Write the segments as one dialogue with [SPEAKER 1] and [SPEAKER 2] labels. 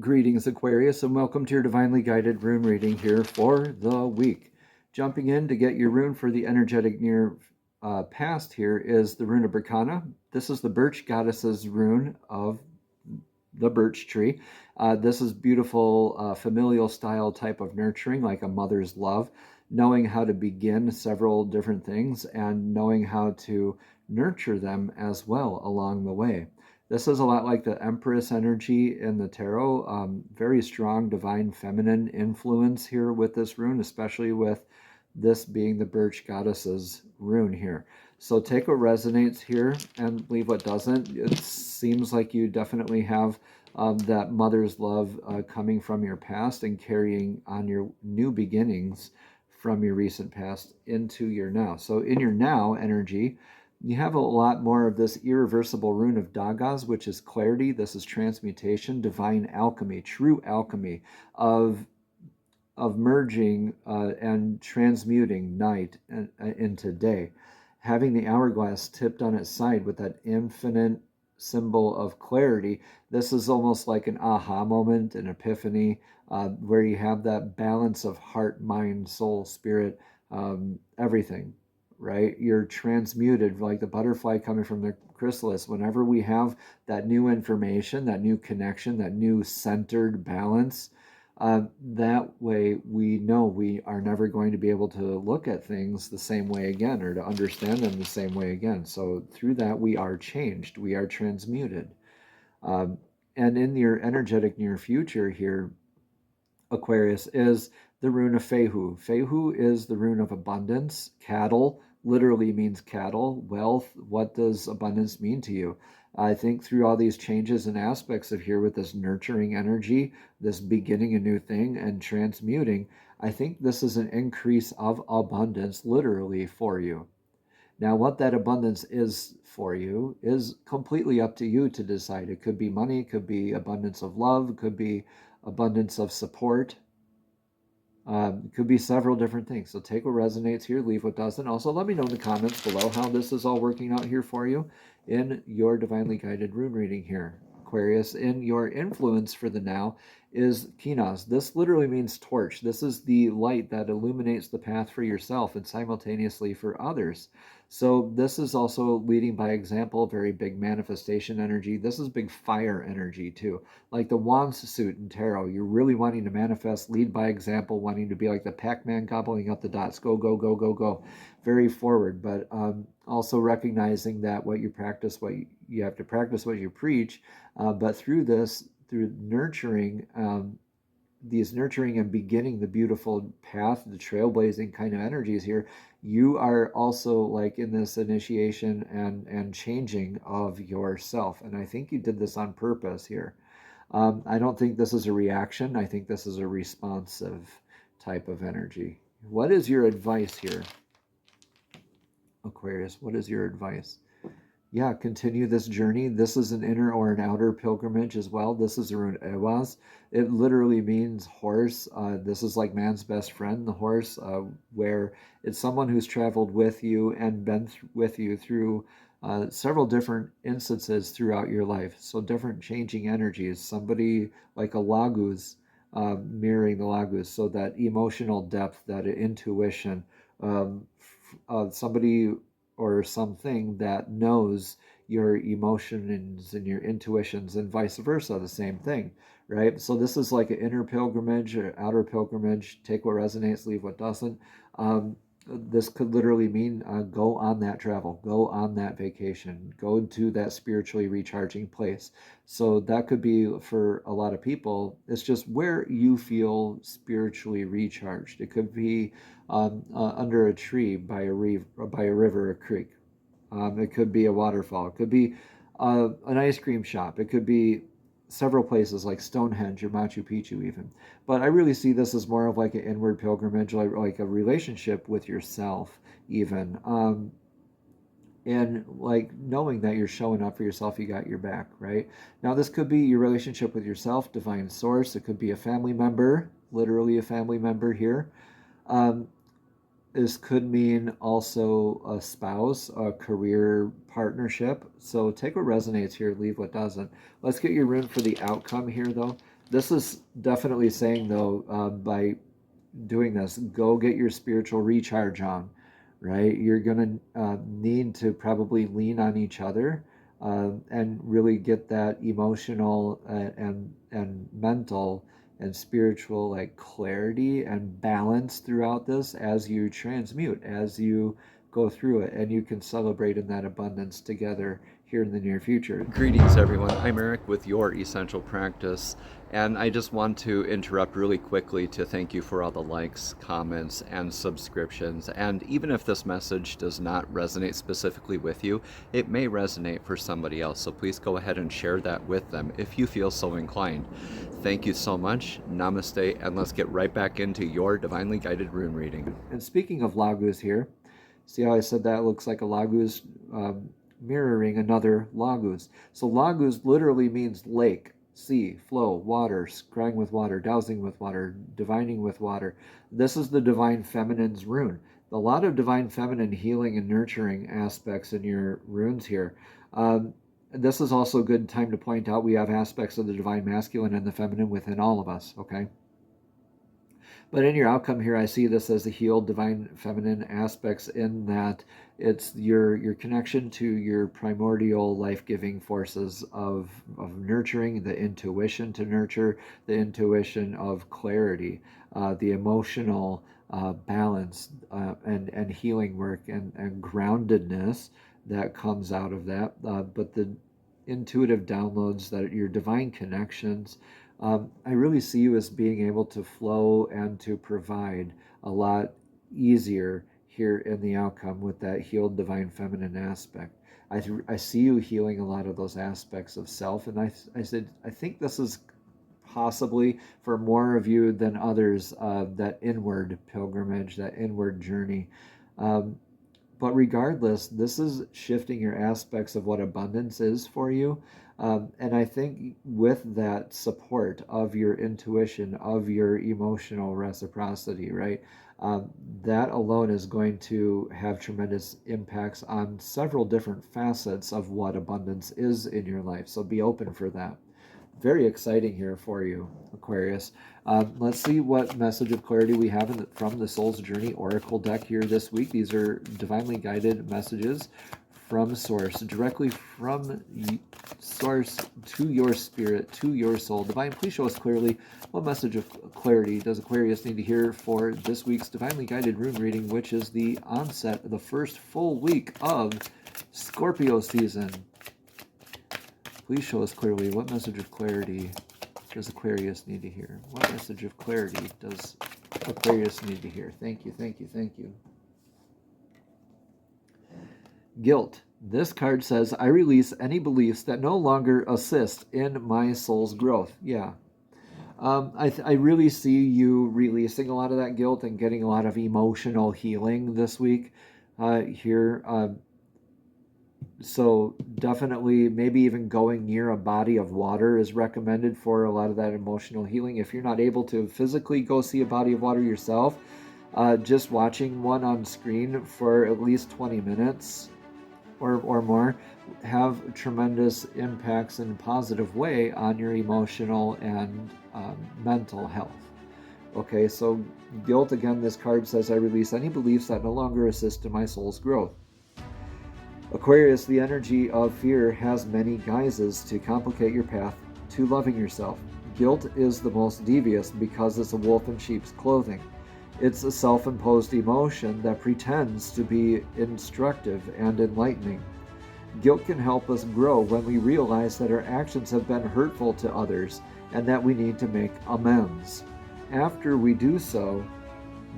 [SPEAKER 1] Greetings, Aquarius, and welcome to your divinely guided rune reading here for the week. Jumping in to get your rune for the energetic near past here is the rune of Berkana. This is the birch goddess's rune of the birch tree. This is beautiful familial style type of nurturing, like a mother's love, knowing how to begin several different things and knowing how to nurture them as well along the way. This is a lot like the Empress energy in the tarot. Very strong divine feminine influence here with this rune, especially with this being the birch goddess's rune here. So take what resonates here and leave what doesn't. It seems like you definitely have that mother's love coming from your past and carrying on your new beginnings from your recent past into your now. So in your now energy, you have a lot more of this irreversible rune of Dagas, which is clarity. This is transmutation, divine alchemy, true alchemy of merging and transmuting night into day. Having the hourglass tipped on its side with that infinite symbol of clarity, this is almost like an aha moment, an epiphany, where you have that balance of heart, mind, soul, spirit, everything. Right? You're transmuted like the butterfly coming from the chrysalis. Whenever we have that new information, that new connection, that new centered balance, that way we know we are never going to be able to look at things the same way again or to understand them the same way again. So through that, we are changed, we are transmuted. And in your energetic near future here, Aquarius, is the rune of Fehu. Fehu is the rune of abundance, cattle, literally means cattle, wealth. What does abundance mean to you? I think through all these changes and aspects of here with this nurturing energy, this beginning a new thing and transmuting, I think this is an increase of abundance literally for you. Now, what that abundance is for you is completely up to you to decide. It could be money, it could be abundance of love, it could be abundance of support. It could be several different things. So take what resonates here, leave what doesn't. Also, let me know in the comments below how this is all working out here for you in your divinely guided rune reading here. Aquarius, in your influence for the now is Kinos. This literally means torch. This is the light that illuminates the path for yourself and simultaneously for others. So this is also leading by example, very big manifestation energy. This is big fire energy too. Like the Wands suit in tarot, you're really wanting to manifest, lead by example, wanting to be like the Pac-Man gobbling up the dots. Go, go, go, go, go. Very forward, but also recognizing that what you practice, what you have to practice what you preach. But through this, through nurturing, these nurturing and beginning the beautiful path, the trailblazing kind of energies here, you are also like in this initiation and changing of yourself. And I think you did this on purpose here. I don't think this is a reaction. I think this is a responsive type of energy. What is your advice here, Aquarius? What is your advice? Yeah, continue this journey. This is an inner or an outer pilgrimage as well. This is a rune Ewaz. It literally means horse. This is like man's best friend, the horse, where it's someone who's traveled with you and been with you through several different instances throughout your life. So different changing energies. Somebody like a Lagus, mirroring the Lagus. So that emotional depth, that intuition. Somebody or something that knows your emotions and your intuitions and vice versa, the same thing, right? So this is like an inner pilgrimage or outer pilgrimage. Take what resonates, leave what doesn't. This could literally mean go on that travel, go on that vacation, go to that spiritually recharging place. So that could be for a lot of people. It's just where you feel spiritually recharged. It could be under a tree by a river, a creek. It could be a waterfall. It could be an ice cream shop. It could be several places like Stonehenge or Machu Picchu even. But I really see this as more of like an inward pilgrimage, like a relationship with yourself even. And like knowing that you're showing up for yourself, you got your back, right? Now this could be your relationship with yourself, divine source. It could be a family member, literally a family member here. This could mean also a spouse, a career partnership. So take what resonates here, leave what doesn't. Let's get your rune for the outcome here, though. This is definitely saying, though, by doing this, go get your spiritual recharge on, right? You're going to need to probably lean on each other and really get that emotional and mental and spiritual like clarity and balance throughout this as you transmute, as you go through it, and you can celebrate in that abundance together here in the near future. Greetings, everyone. I'm Eric with Your Essential Practice, and I just want to interrupt really quickly to thank you for all the likes, comments, and subscriptions. And even if this message does not resonate specifically with you, it may resonate for somebody else. So please go ahead and share that with them if you feel so inclined. Thank you so much. Namaste, and let's get right back into your divinely guided rune reading. And speaking of Laguz here, see how I said that looks like a Laguz mirroring another Laguz. So Laguz literally means lake, sea, flow, water, scrying with water, dowsing with water, divining with water. This is the divine feminine's rune. A lot of divine feminine healing and nurturing aspects in your runes here. This is also a good time to point out we have aspects of the divine masculine and the feminine within all of us, okay? But in your outcome here, I see this as the healed divine feminine aspects, in that it's your connection to your primordial life-giving forces of nurturing, the intuition to nurture, the intuition of clarity, the emotional balance and healing work and groundedness that comes out of that, but the intuitive downloads, that your divine connections. I really see you as being able to flow and to provide a lot easier here in the outcome with that healed divine feminine aspect. I see you healing a lot of those aspects of self, and I said I think this is possibly for more of you than others, that inward pilgrimage, that inward journey. But regardless, this is shifting your aspects of what abundance is for you. And I think with that support of your intuition, of your emotional reciprocity, right, that alone is going to have tremendous impacts on several different facets of what abundance is in your life. So be open for that. Very exciting here for you, Aquarius. Let's see what message of clarity we have from the Soul's Journey Oracle deck here this week. These are divinely guided messages from Source, directly from Source to your spirit, to your soul. Divine, please show us clearly what message of clarity does Aquarius need to hear for this week's divinely guided rune reading, which is the onset of the first full week of Scorpio season. Please show us clearly what message of clarity does Aquarius need to hear? What message of clarity does Aquarius need to hear? Thank you, thank you, thank you. Guilt. This card says, I release any beliefs that no longer assist in my soul's growth. Yeah. I really see you releasing a lot of that guilt and getting a lot of emotional healing this week here. So definitely maybe even going near a body of water is recommended for a lot of that emotional healing. If you're not able to physically go see a body of water yourself, just watching one on screen for at least 20 minutes or more have tremendous impacts in a positive way on your emotional and mental health. Okay, so guilt, again, this card says, I release any beliefs that no longer assist in my soul's growth. Aquarius, the energy of fear has many guises to complicate your path to loving yourself. Guilt is the most devious because it's a wolf in sheep's clothing. It's a self-imposed emotion that pretends to be instructive and enlightening. Guilt can help us grow when we realize that our actions have been hurtful to others and that we need to make amends. After we do so,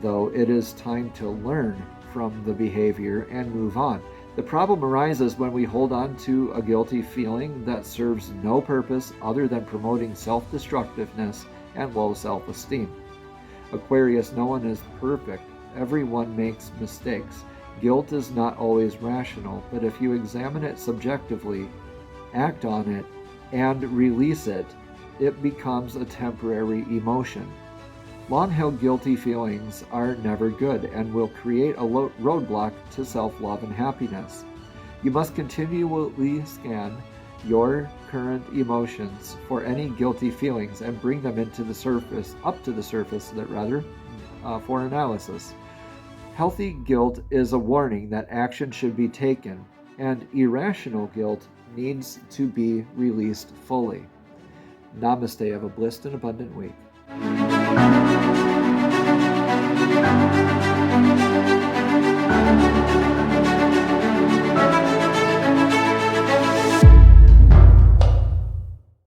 [SPEAKER 1] though, it is time to learn from the behavior and move on. The problem arises when we hold on to a guilty feeling that serves no purpose other than promoting self-destructiveness and low self-esteem. Aquarius, no one is perfect. Everyone makes mistakes. Guilt is not always rational, but if you examine it subjectively, act on it, and release it, it becomes a temporary emotion. Long-held guilty feelings are never good and will create a roadblock to self-love and happiness. You must continually scan your current emotions for any guilty feelings and bring them up to the surface, for analysis. Healthy guilt is a warning that action should be taken, and irrational guilt needs to be released fully. Namaste. Have a blessed and abundant week.